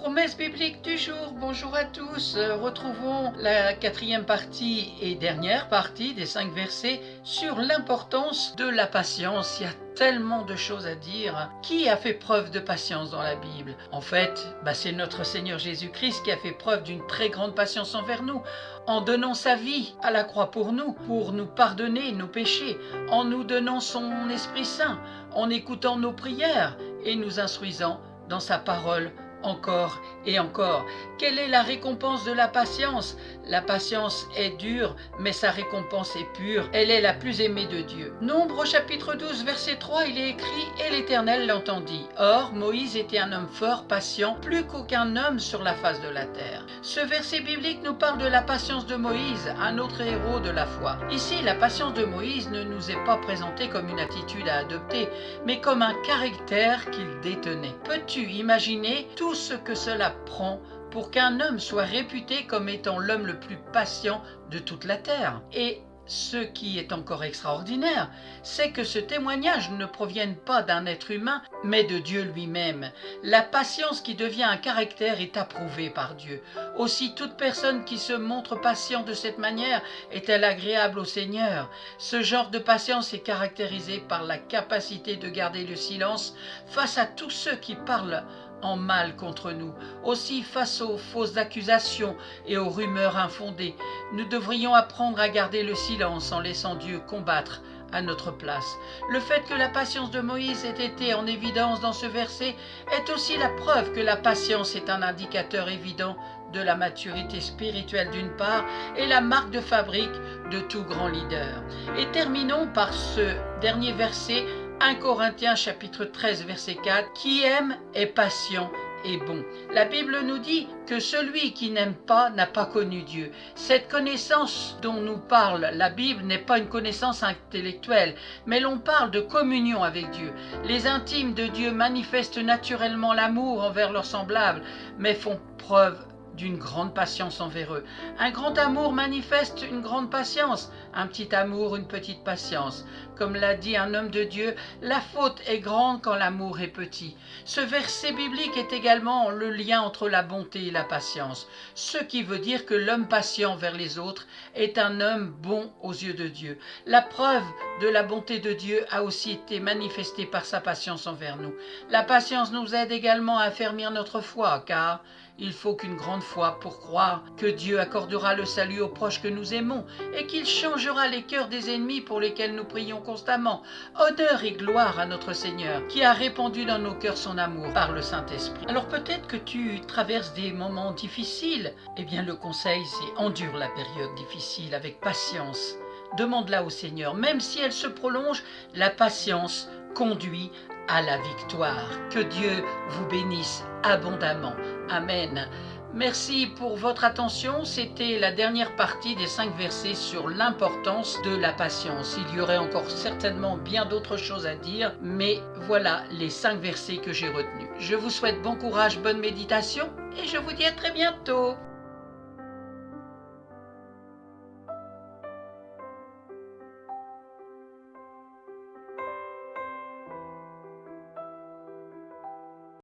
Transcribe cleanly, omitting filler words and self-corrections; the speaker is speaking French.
Promesse biblique du jour, bonjour à tous. Retrouvons la quatrième partie et dernière partie des 5 versets sur l'importance de la patience. Il y a tellement de choses à dire. Qui a fait preuve de patience dans la Bible? En fait, c'est notre Seigneur Jésus-Christ qui a fait preuve d'une très grande patience envers nous, en donnant sa vie à la croix pour nous pardonner nos péchés, en nous donnant son Esprit Saint, en écoutant nos prières et nous instruisant dans sa parole encore et encore. Quelle est la récompense de la patience? La patience est dure, mais sa récompense est pure. Elle est la plus aimée de Dieu. Nombre chapitre 12, verset 3, il est écrit « Et l'Éternel l'entendit. Or, Moïse était un homme fort, patient, plus qu'aucun homme sur la face de la terre. » Ce verset biblique nous parle de la patience de Moïse, un autre héros de la foi. Ici, la patience de Moïse ne nous est pas présentée comme une attitude à adopter, mais comme un caractère qu'il détenait. Peux-tu imaginer tout ce que cela prend pour qu'un homme soit réputé comme étant l'homme le plus patient de toute la terre? Et ce qui est encore extraordinaire, c'est que ce témoignage ne provienne pas d'un être humain, mais de Dieu lui-même. La patience qui devient un caractère est approuvée par Dieu. Aussi, toute personne qui se montre patient de cette manière est-elle agréable au Seigneur. Ce genre de patience est caractérisé par la capacité de garder le silence face à tous ceux qui parlent en mal contre nous. Aussi, face aux fausses accusations et aux rumeurs infondées, nous devrions apprendre à garder le silence en laissant Dieu combattre à notre place. Le fait que la patience de Moïse ait été en évidence dans ce verset est aussi la preuve que la patience est un indicateur évident de la maturité spirituelle d'une part et la marque de fabrique de tout grand leader. Et terminons par ce dernier verset, 1 Corinthiens chapitre 13 verset 4, « Qui aime est patient et bon. » La Bible nous dit que celui qui n'aime pas n'a pas connu Dieu. Cette connaissance dont nous parle la Bible n'est pas une connaissance intellectuelle, mais l'on parle de communion avec Dieu. Les intimes de Dieu manifestent naturellement l'amour envers leurs semblables, mais font preuve d'une grande patience envers eux. Un grand amour manifeste une grande patience, un petit amour une petite patience. Comme l'a dit un homme de Dieu, la faute est grande quand l'amour est petit. Ce verset biblique est également le lien entre la bonté et la patience, ce qui veut dire que l'homme patient vers les autres est un homme bon aux yeux de Dieu. La preuve de la bonté de Dieu a aussi été manifestée par sa patience envers nous. La patience nous aide également à affermir notre foi, car il faut qu'une grande foi pour croire que Dieu accordera le salut aux proches que nous aimons et qu'il changera les cœurs des ennemis pour lesquels nous prions constamment. Honneur et gloire à notre Seigneur qui a répandu dans nos cœurs son amour par le Saint-Esprit. Alors peut-être que tu traverses des moments difficiles. Eh bien le conseil, c'est endure la période difficile avec patience. Demande-la au Seigneur. Même si elle se prolonge, la patience conduit à la victoire. Que Dieu vous bénisse abondamment. Amen. Merci pour votre attention. C'était la dernière partie des 5 versets sur l'importance de la patience. Il y aurait encore certainement bien d'autres choses à dire, mais voilà les 5 versets que j'ai retenus. Je vous souhaite bon courage, bonne méditation et je vous dis à très bientôt.